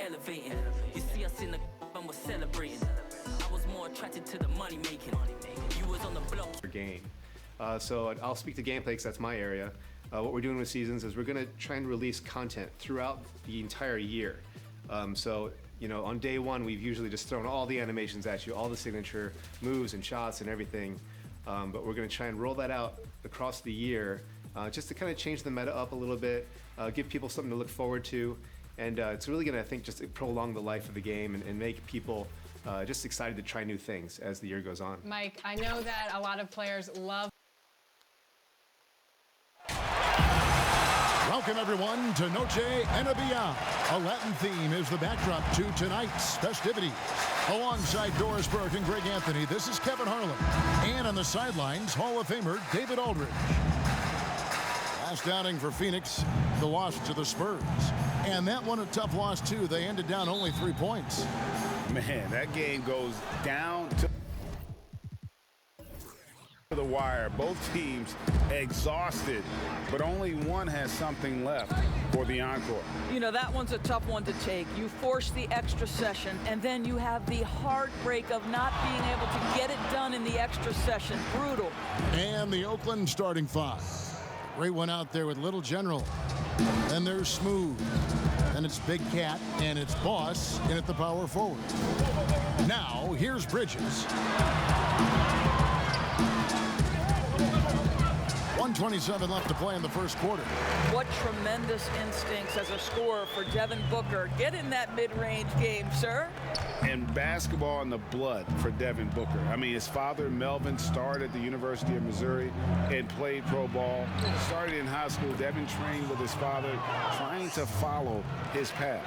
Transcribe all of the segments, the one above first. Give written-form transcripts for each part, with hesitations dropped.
elevating. You see us in the and we're celebrating. I was more attracted to the money making. You was on the block. Game. So I'll speak to gameplay because that's my area. What we're doing with seasons is we're going to try and release content throughout the entire year. So, you know, on day one, we've usually just thrown all the animations at you, all the signature moves and shots and everything. But we're going to try and roll that out across the year just to kind of change the meta up a little bit, give people something to look forward to. And it's really going to, I think, just prolong the life of the game and make people just excited to try new things as the year goes on. Mike, I know that a lot of players love. Welcome, everyone, to Noche NBA. A Latin theme is the backdrop to tonight's festivities. Alongside Doris Burke and Greg Anthony, this is Kevin Harlan. And on the sidelines, Hall of Famer David Aldridge. Last outing for Phoenix, the loss to the Spurs. And that one a tough loss, too. They ended down only 3 points. Man, that game goes down to the wire. Both teams exhausted, but only one has something left for the encore. You know, that one's a tough one to take. You force the extra session, and then you have the heartbreak of not being able to get it done in the extra session. Brutal. And the Oakland starting five. Great one out there with Little General. Then there's Smooth. And it's Big Cat, and it's Boss in at the power forward. Now, here's Bridges. 1:27 left to play in the first quarter. What tremendous instincts as a scorer for Devin Booker. Get in that mid-range game, sir. And basketball in the blood for Devin Booker. I mean, his father, Melvin, started at the University of Missouri and played pro ball. Started in high school. Devin trained with his father, trying to follow his path.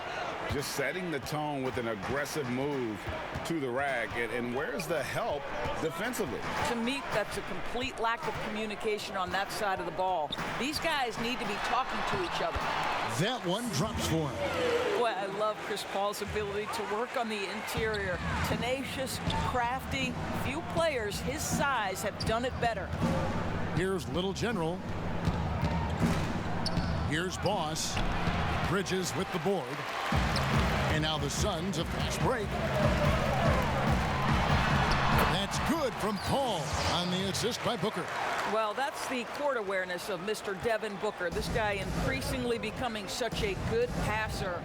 Just setting the tone with an aggressive move to the rack. And where's the help defensively? To me, that's a complete lack of communication on that side of the ball. These guys need to be talking to each other. That one drops for him. Boy, I love Chris Paul's ability to work on the interior. Tenacious, crafty. Few players his size have done it better. Here's Little General. Here's Boss. Bridges with the board. And now the Suns a fast break. That's good from Paul on the assist by Booker. Well, that's the court awareness of Mr. Devin Booker. This guy increasingly becoming such a good passer.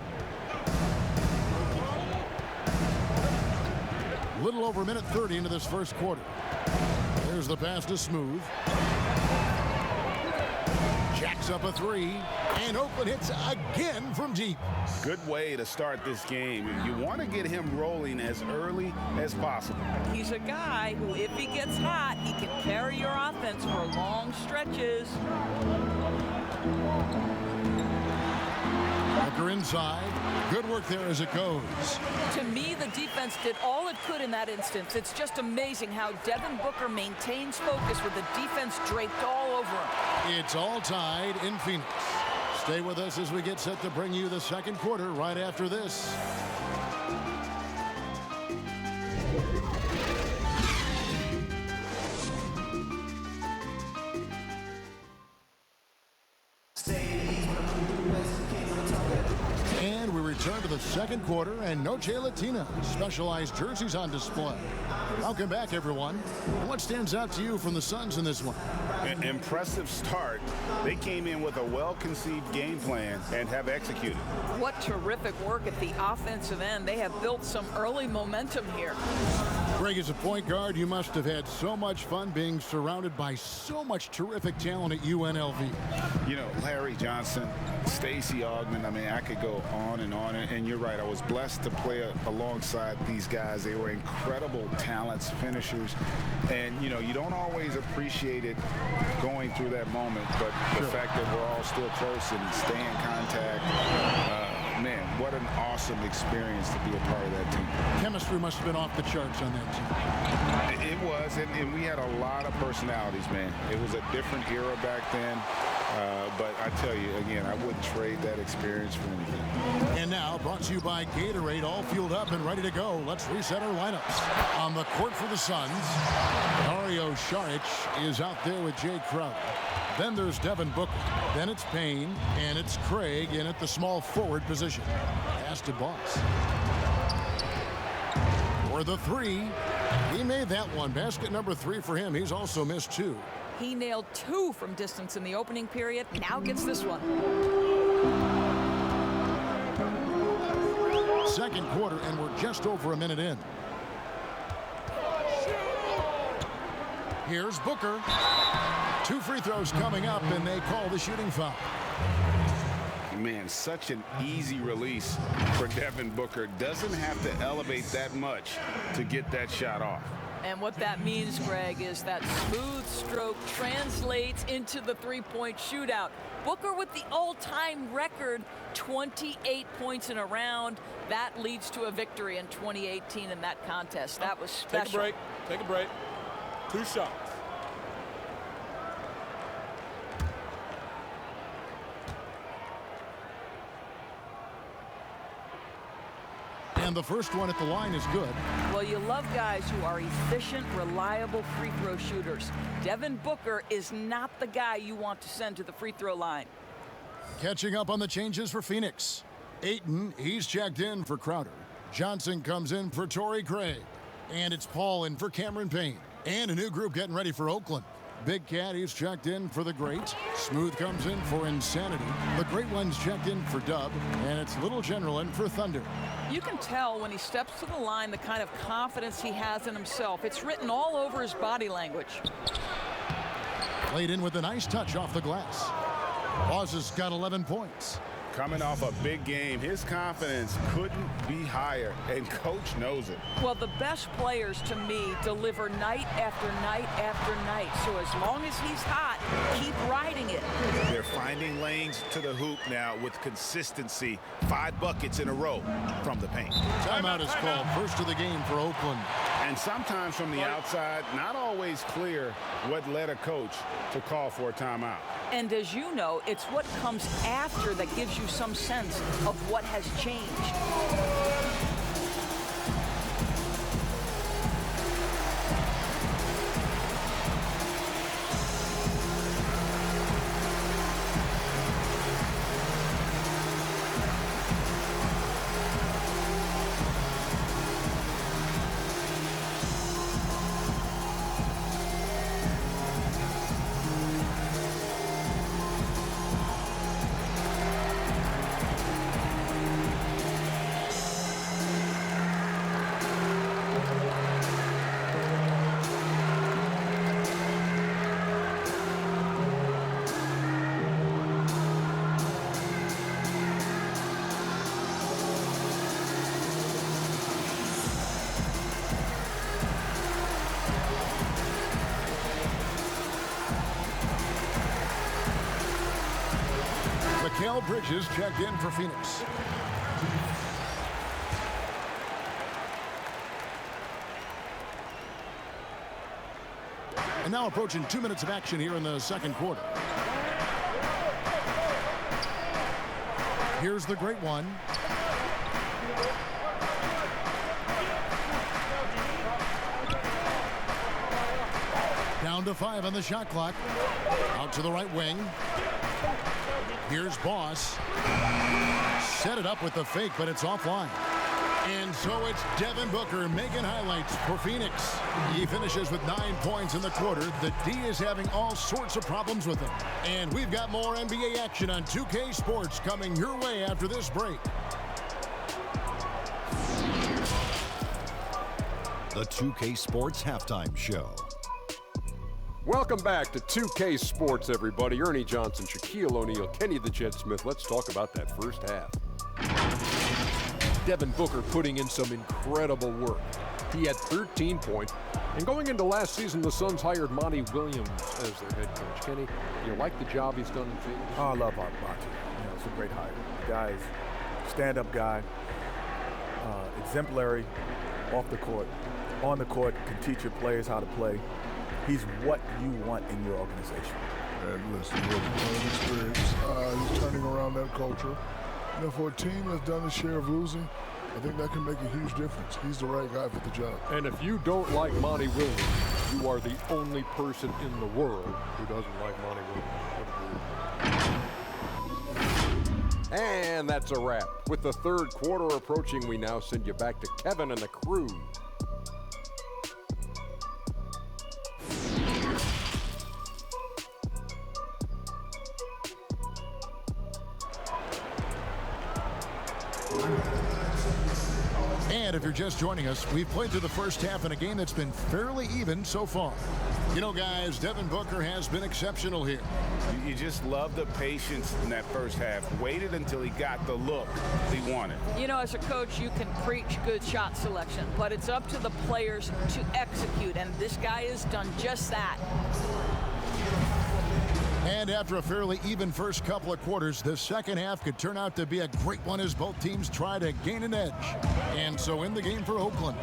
Little over a minute 30 into this first quarter. There's the pass to Smooth. Jacks up a three, and Oakland hits again from deep. Good way to start this game. You want to get him rolling as early as possible. He's a guy who, if he gets hot, he can carry your offense for long stretches. Booker inside. Good work there as it goes. To me, the defense did all it could in that instance. It's just amazing how Devin Booker maintains focus with the defense draped all over him. It's all tied in Phoenix. Stay with us as we get set to bring you the second quarter right after this. And we return to the second quarter, and Noche Latina specialized jerseys on display. Welcome back, everyone. And what stands out to you from the Suns in this one? An impressive start. They came in with a well-conceived game plan and have executed. What terrific work at the offensive end. They have built some early momentum here. Greg, as a point guard, you must have had so much fun being surrounded by so much terrific talent at UNLV. You know, Larry Johnson, Stacey Augmon, I mean, I could go on. And you're right, I was blessed to play alongside these guys. They were incredible talents, finishers. And, you know, you don't always appreciate it going through that moment, but the fact that we're all still close and stay in contact, man, what an awesome experience to be a part of that team. Chemistry must have been off the charts on that team. It was, and we had a lot of personalities, man. It was a different era back then. But I tell you, again, I wouldn't trade that experience for anything. And now, brought to you by Gatorade, all fueled up and ready to go. Let's reset our lineups. On the court for the Suns, Dario Saric is out there with Jay Crowder. Then there's Devin Booker. Then it's Payne, and it's Craig in at the small forward position. pass to Boss. For the three, he made that one. Basket number 3 for him. He's also missed 2. He nailed 2 from distance in the opening period. Now gets this one. Second quarter, and we're just over a minute in. Here's Booker. 2 free throws coming up, and they call the shooting foul. Man, such an easy release for Devin Booker. Doesn't have to elevate that much to get that shot off. And what that means, Greg, is that smooth stroke translates into the three-point shootout. Booker with the all-time record, 28 points in a round. That leads to a victory in 2018 in that contest. That was special. Take a break. Take a break. 2 shots. And the first one at the line is good. Well, you love guys who are efficient, reliable free throw shooters. Devin Booker is not the guy you want to send to the free throw line. Catching up on the changes for Phoenix. Ayton, he's checked in for Crowder. Johnson comes in for Torrey Craig. And it's Paul in for Cameron Payne. And a new group getting ready for Oakland. Big Cat, he's checked in for the Great. Smooth comes in for Insanity. The Great One's checked in for Dub. And it's Little General in for Thunder. You can tell when he steps to the line the kind of confidence he has in himself. It's written all over his body language. Played in with a nice touch off the glass. Boss has got 11 points. Coming off a big game, his confidence couldn't be higher, and coach knows it. Well, the best players, to me, deliver night after night after night. So as long as he's hot, keep riding it. They're finding lanes to the hoop now with consistency. 5 buckets in a row from the paint. Timeout is called. First of the game for Oakland. And sometimes from the outside, not always clear what led a coach to call for a timeout. And as you know, it's what comes after that gives you some sense of what has changed. Mikal Bridges checked in for Phoenix. And now approaching 2 minutes of action here in the second quarter. Here's the Great One. Down to 5 on the shot clock. Out to the right wing. Here's Boss. Set it up with the fake, but it's offline. And so it's Devin Booker making highlights for Phoenix. He finishes with 9 points in the quarter. The D is having all sorts of problems with him. And we've got more NBA action on 2K Sports coming your way after this break. The 2K Sports Halftime Show. Welcome back to 2K Sports, everybody. Ernie Johnson, Shaquille O'Neal, Kenny the Jet Smith. Let's talk about that first half. Devin Booker putting in some incredible work. He had 13 points. And going into last season, the Suns hired Monty Williams as their head coach. Kenny, you like the job he's done in Phoenix? Oh, I love Monty. It's a great hire. The guy is a stand-up guy, exemplary off the court. On the court, can teach your players how to play. He's what you want in your organization. And listen, he has a ton of experience. He's turning around that culture. You know, for a team that's done a share of losing, I think that can make a huge difference. He's the right guy for the job. And if you don't like Monty Williams, you are the only person in the world who doesn't like Monty And that's a wrap. With the third quarter approaching, we now send you back to Kevin and the crew. And if you're just joining us, we've played through the first half in a game that's been fairly even so far. You know, guys, Devin Booker has been exceptional here. You just love the patience in that first half. Waited until he got the look he wanted. You know, as a coach, you can preach good shot selection, but it's up to the players to execute, and this guy has done just that. And after a fairly even first couple of quarters, the second half could turn out to be a great one as both teams try to gain an edge. And so in the game for Oakland,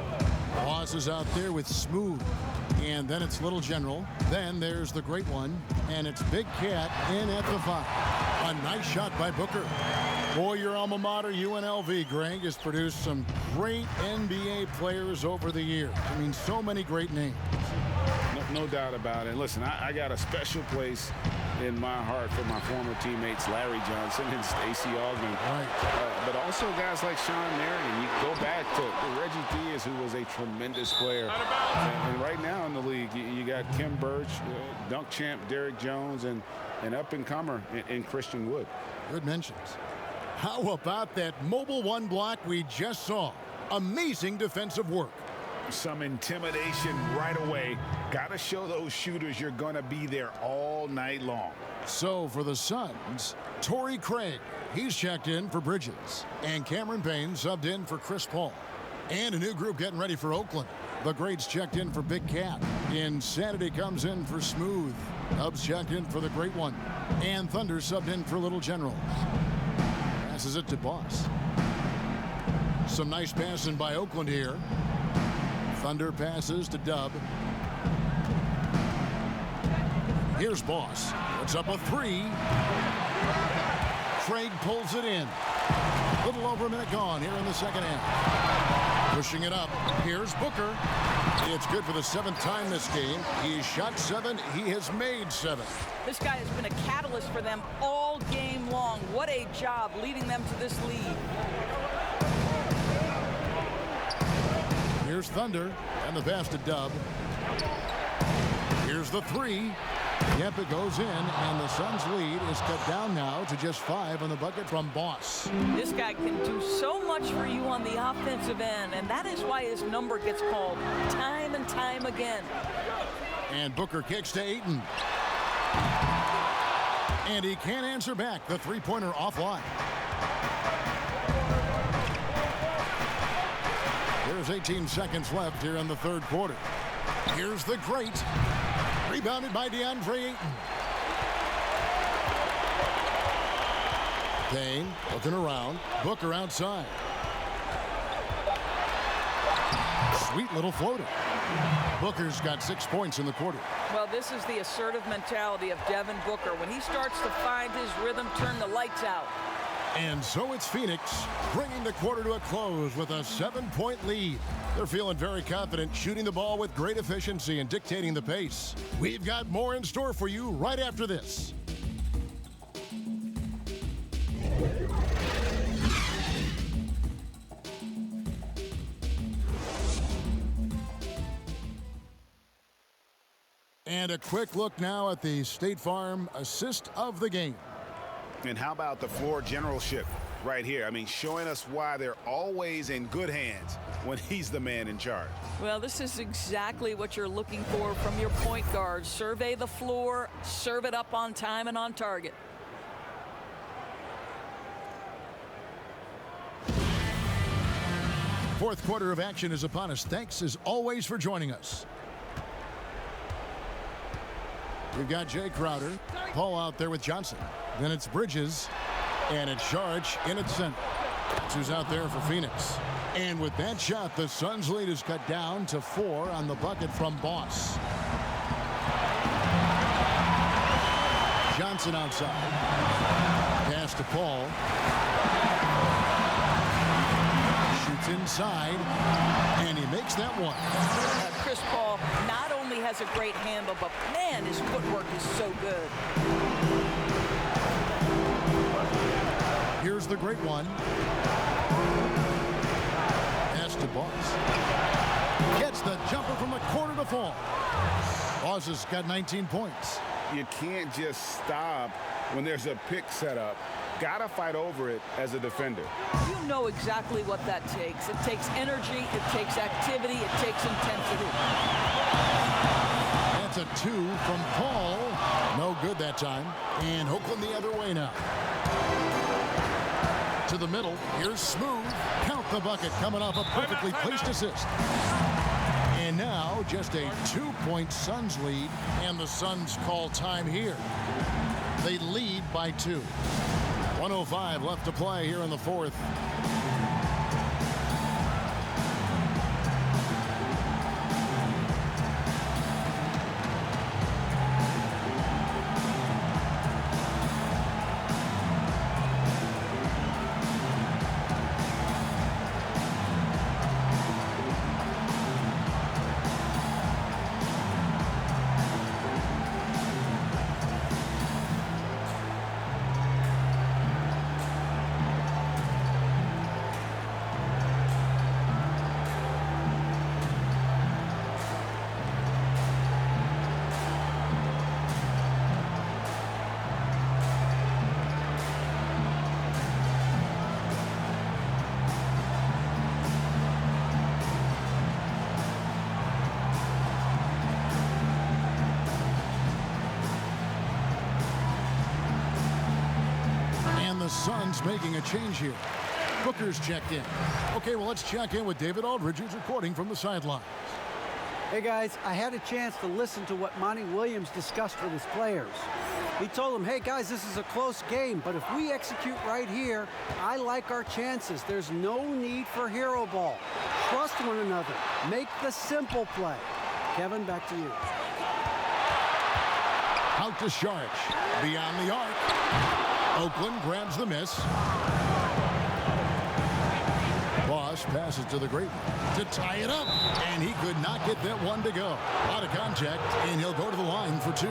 Boss is out there with Smooth. And then it's Little General. Then there's the great one. And it's Big Cat in at the 5. A nice shot by Booker. Boy, your alma mater, UNLV, Greg, has produced some great NBA players over the years. I mean, so many great names. No doubt about it. Listen, I got a special place in my heart for my former teammates Larry Johnson and Stacey Augmon. Right. But also guys like Sean Marion. You go back to Reggie Diaz, who was a tremendous player. And right now in the league, you got Kim Birch, dunk champ Derrick Jones, and an up-and-comer in Christian Wood. Good mentions. How about that mobile one block we just saw? Amazing defensive work. Some intimidation right away. Got to show those shooters you're going to be there all night long. So for the Suns, Torrey Craig, he's checked in for Bridges. And Cameron Payne subbed in for Chris Paul. And a new group getting ready for Oakland. The Greats checked in for Big Cat. Insanity comes in for Smooth. Hubs checked in for the Great One. And Thunder subbed in for Little General. Passes it to Boss. Some nice passing by Oakland here. Thunder passes to Dub. Here's Boss. Puts up a 3. Craig pulls it in. A little over a minute gone here in the second half. Pushing it up. Here's Booker. It's good for the 7th time this game. He's shot 7. He has made 7. This guy has been a catalyst for them all game long. What a job leading them to this lead. Here's Thunder, and the pass to Dub. Here's the 3. Yep, it goes in, and the Suns' lead is cut down now to just 5 on the bucket from Boss. This guy can do so much for you on the offensive end, and that is why his number gets called time and time again. And Booker kicks to Ayton. And he can't answer back. The three-pointer offline. There's 18 seconds left here in the third quarter. Here's the Great. Rebounded by DeAndre Ayton. Payne looking around. Booker outside. Sweet little floater. Booker's got 6 points in the quarter. Well, this is the assertive mentality of Devin Booker. When he starts to find his rhythm, turn the lights out. And so it's Phoenix bringing the quarter to a close with a 7-point lead. They're feeling very confident, shooting the ball with great efficiency and dictating the pace. We've got more in store for you right after this. And a quick look now at the State Farm assist of the game. And how about the floor generalship right here? I mean, showing us why they're always in good hands when he's the man in charge. Well, this is exactly what you're looking for from your point guard. Survey the floor, serve it up on time and on target. Fourth quarter of action is upon us. Thanks as always for joining us. We've got Jay Crowder, Paul out there with Johnson. Then it's Bridges, and it's Sharge in at center. That's who's out there for Phoenix. And with that shot, the Suns' lead is cut down to 4 on the bucket from Boss. Johnson outside. Pass to Paul. Shoots inside, and he makes that one. Chris Paul not only has a great handle, but man, his footwork is so good. Here's Here's the great one. Pass to Boss. Gets the jumper from the corner to fall. Boss has got 19 points. You can't just stop when there's a pick set up. Gotta fight over it as a defender. You know exactly what that takes. It takes energy, it takes activity, it takes intensity. That's a 2 from Paul. No good that time. And Oakland the other way now. To the middle. Here's Smooth. Count the bucket coming off a perfectly placed assist. And now just a 2-point Suns lead. And the Suns call time here. They lead by 2. 1:05 left to play here in the fourth. The Suns making a change here. Booker's checked in. Okay, well, let's check in with David Aldridge, who's reporting from the sidelines. Hey, guys, I had a chance to listen to what Monty Williams discussed with his players. He told them, hey, guys, this is a close game, but if we execute right here, I like our chances. There's no need for hero ball. Trust one another. Make the simple play. Kevin, back to you. Out to Saric. Beyond the arc. Oakland grabs the miss. Boss passes to the great one to tie it up. And he could not get that one to go. Out of contact, and he'll go to the line for 2.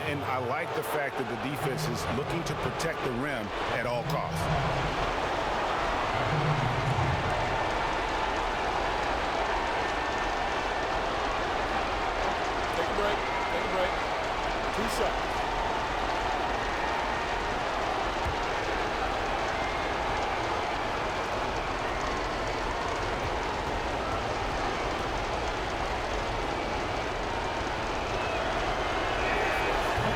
And I like the fact that the defense is looking to protect the rim at all costs. Take a break. Take a break. 2 shots.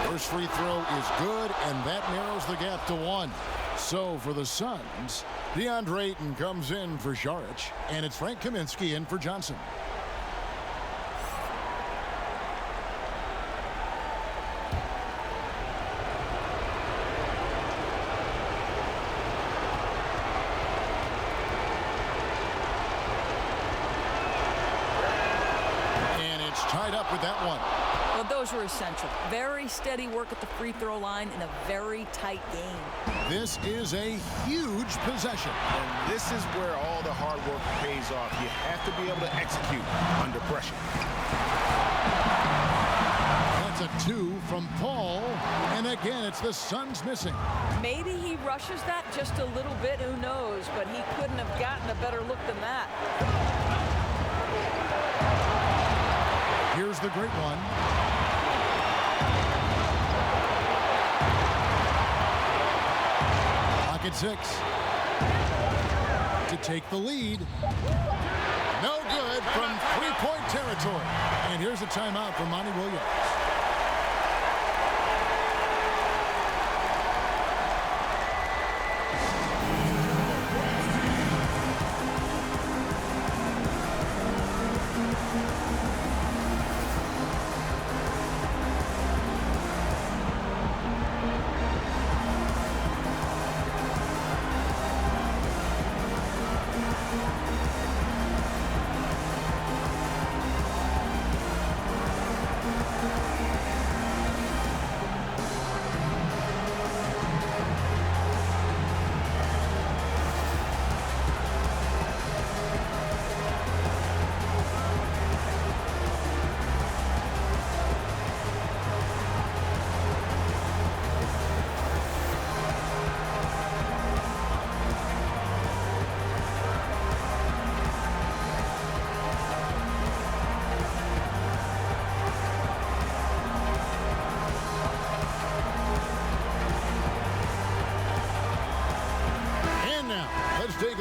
First free throw is good, and that narrows the gap to 1. So for the Suns, DeAndre Ayton comes in for Saric, and it's Frank Kaminsky in for Johnson. And it's tied up with that one. Well, those were essential. Very steady work at the free throw line in a very tight game. This is a huge possession. And this is where all the hard work pays off. You have to be able to execute under pressure. That's a 2 from Paul. And again, it's the Suns missing. Maybe he rushes that just a little bit. Who knows? But he couldn't have gotten a better look than that. Here's the great one. Pocket 6. To take the lead. No good from three-point territory. And here's a timeout from Monty Williams.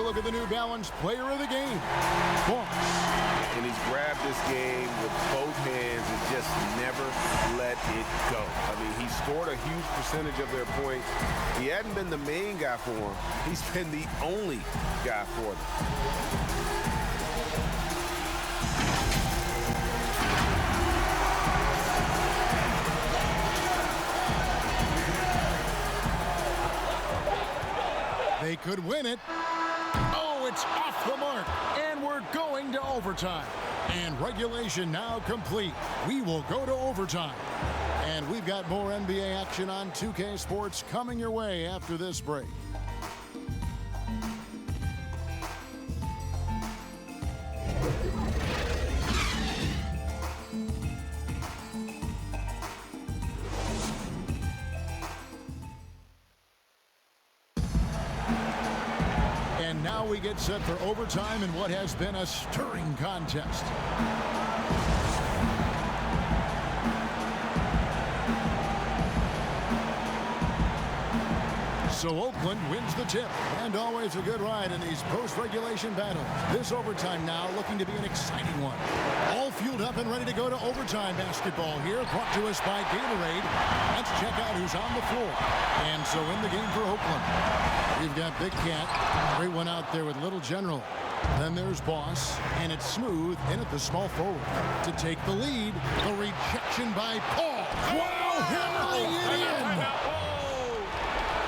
look at the New Balance Player of the Game, Boss. And he's grabbed this game with both hands and just never let it go. I mean, he scored a huge percentage of their points. He hadn't been the main guy for them. He's been the only guy for them. They could win it. Oh, it's off the mark. And we're going to overtime. And regulation now complete. We will go to overtime. And we've got more NBA action on 2K Sports coming your way after this break. Now we get set for overtime in what has been a stirring contest. So Oakland wins the tip, and always a good ride in these post-regulation battles. This overtime now looking to be an exciting one. All fueled up and ready to go to overtime basketball here, brought to us by Gatorade. Let's check out who's on the floor. And so in the game for Oakland, we've got Big Cat. Great one out there with Little General. Then there's Boss, and it's Smooth in at the small forward to take the lead. The rejection by Paul. Wow, hammering it in.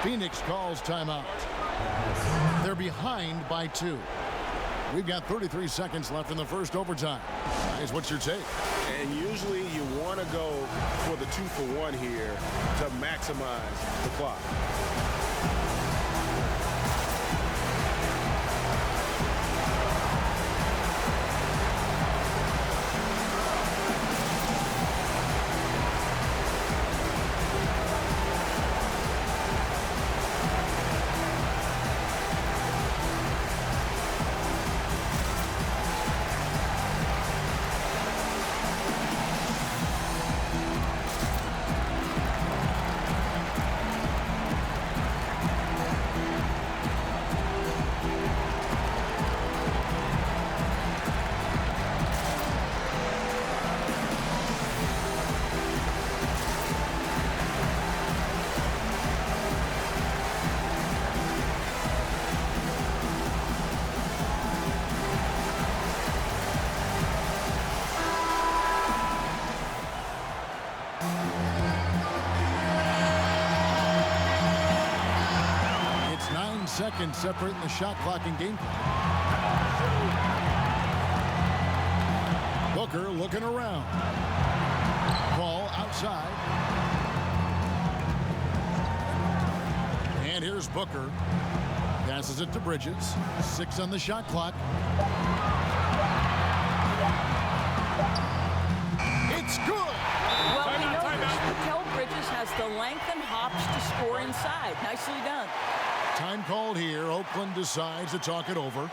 Phoenix calls timeout. They're behind by 2. We've got 33 seconds left in the first overtime. Guys, what's your take? And usually you want to go for the 2-for-1 here to maximize the clock. Seconds separating the shot clock and game clock. Booker looking around. Ball outside. And here's Booker. Passes it to Bridges. 6 on the shot clock. It's good. Well, we know Mikal Bridges has the length and hops to score inside. Nicely done. Time called here. Oakland decides to talk it over.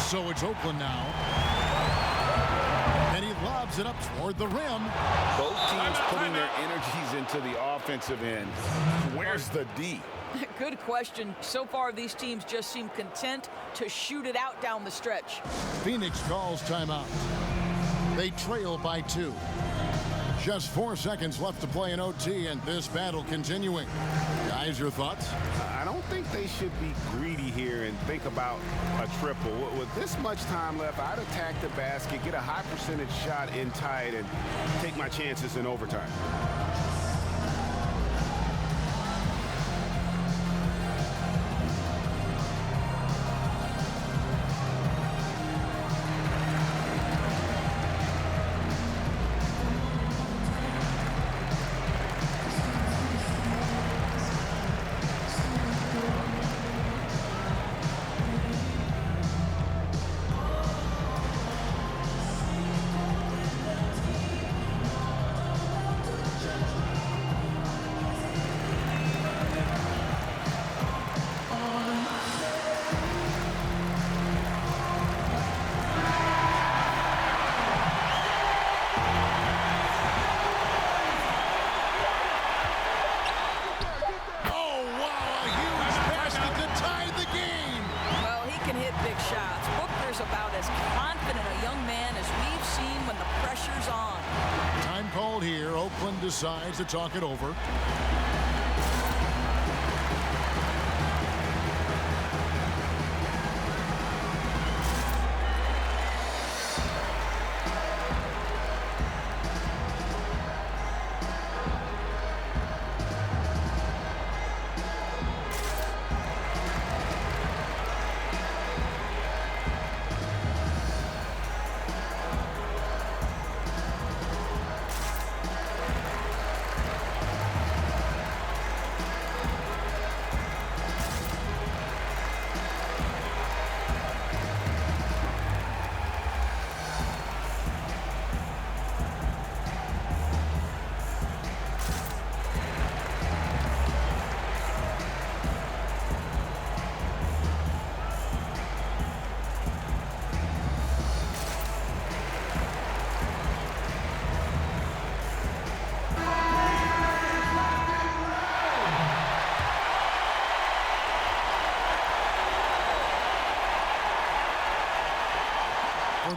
So it's Oakland now. And he lobs it up toward the rim. Both teams putting their energies into the offensive end. Where's the D? Good question. So far, these teams just seem content to shoot it out down the stretch. Phoenix calls timeout. They trail by 2. Just 4 seconds left to play in OT, and this battle continuing. Guys, your thoughts? I don't think they should be greedy here and think about a triple. With this much time left, I'd attack the basket, get a high percentage shot in tight, and take my chances in overtime. About as confident a young man as we've seen when the pressure's on. Time called here. Oakland decides to talk it over.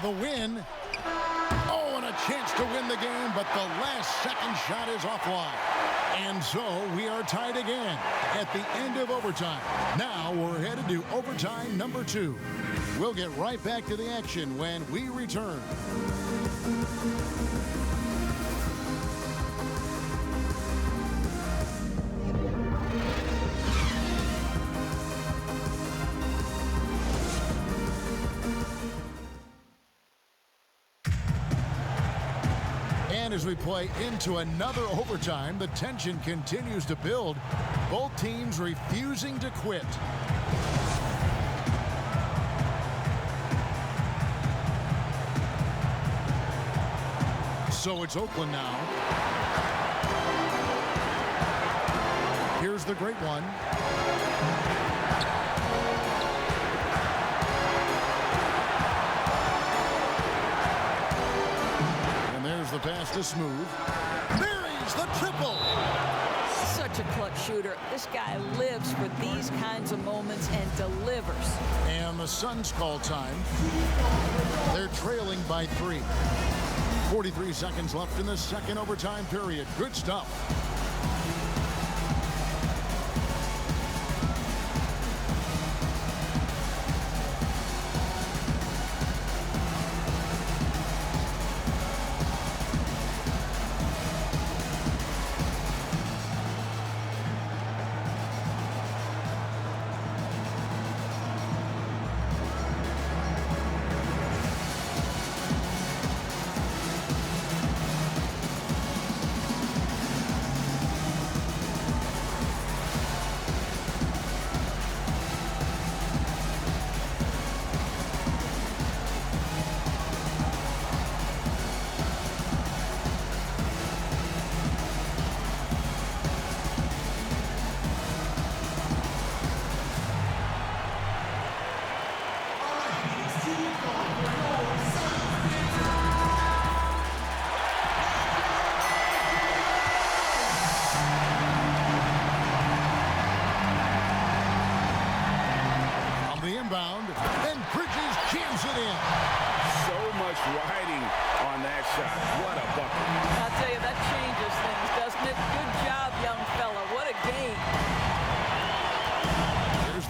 The win. Oh, and a chance to win the game, but the last second shot is offline. And so we are tied again at the end of overtime. Now we're headed to overtime number 2. We'll get right back to the action when we return. As we play into another overtime, the tension continues to build. Both teams refusing to quit. So it's Oakland now. Here's the great one. The pass to Smooth. Buries the triple. Such a clutch shooter. This guy lives for these kinds of moments and delivers. And the Suns call time. They're trailing by 3. 43 seconds left in the second overtime period. Good stuff.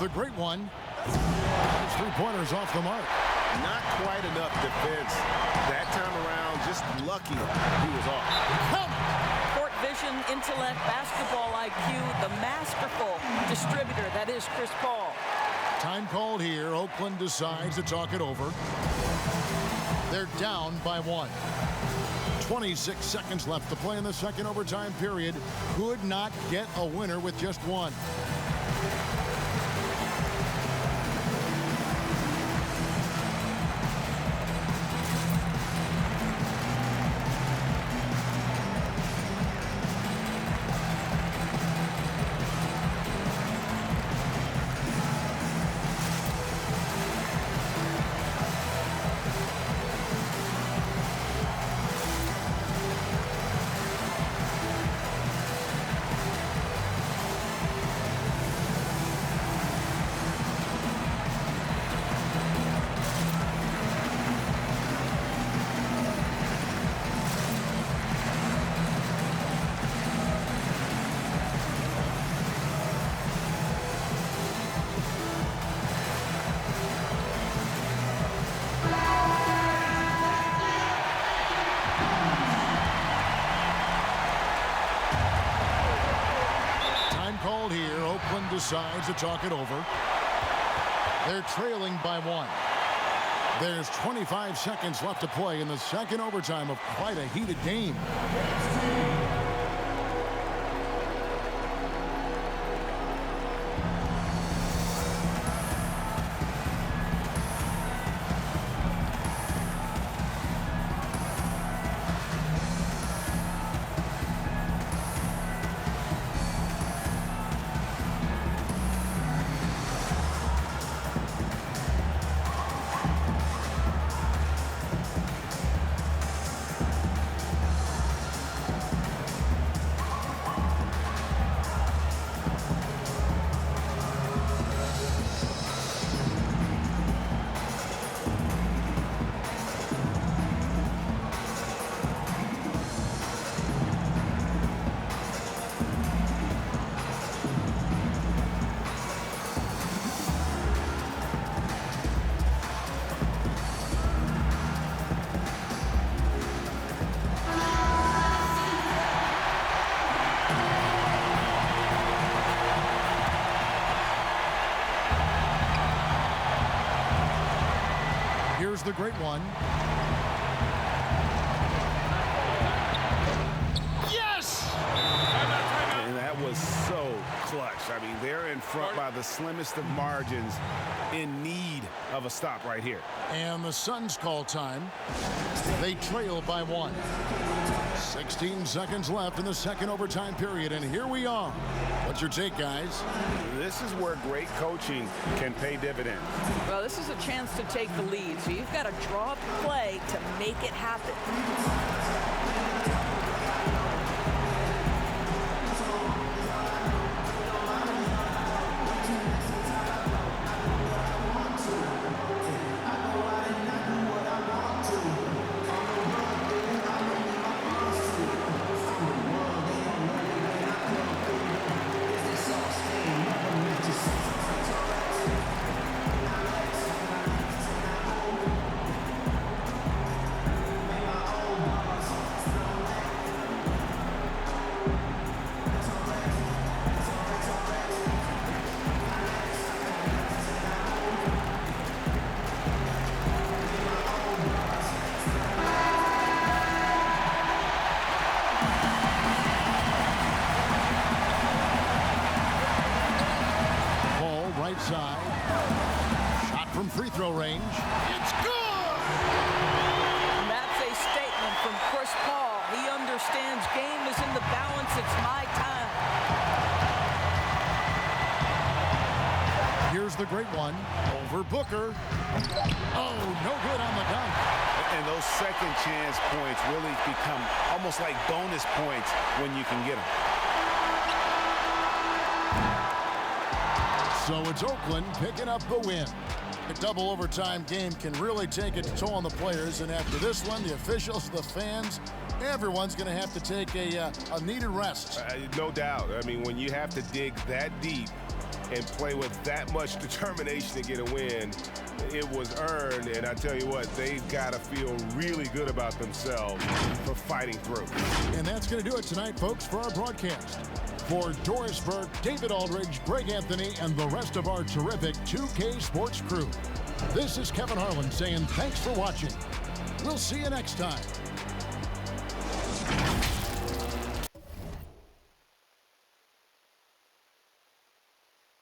the great one. His three-pointers off the mark. Not quite enough defense that time around. Just lucky he was off. Court vision, intellect, basketball IQ, the masterful distributor that is Chris Paul. Time called here. Oakland decides to talk it over. They're down by 1. 26 seconds left to play in the second overtime period. Could not get a winner with just one. Decides to talk it over. They're trailing by 1. There's 25 seconds left to play in the second overtime of quite a heated game. Here's the great one. Yes! And that was so clutch. I mean, they're in front by the slimmest of margins, in need of a stop right here. And the Suns call time. They trail by 1. 16 seconds left in the second overtime period, and here we are. What's your take, guys? This is where great coaching can pay dividends. Well, this is a chance to take the lead, so you've got to draw up a play to make it happen. Shot from free throw range. It's good! And that's a statement from Chris Paul. He understands game is in the balance. It's my time. Here's the great one. Over Booker. Oh, no good on the dunk. And those second chance points really become almost like bonus points when you can get them. So it's Oakland picking up the win. A double overtime game can really take its toll on the players, and after this one, the officials, the fans, everyone's going to have to take a needed rest. No doubt. I mean, when you have to dig that deep and play with that much determination to get a win, it was earned. And I tell you what, they've got to feel really good about themselves for fighting through. And that's going to do it tonight, folks, for our broadcast. For Doris Burke, David Aldridge, Greg Anthony, and the rest of our terrific 2K Sports crew, this is Kevin Harlan saying thanks for watching. We'll see you next time.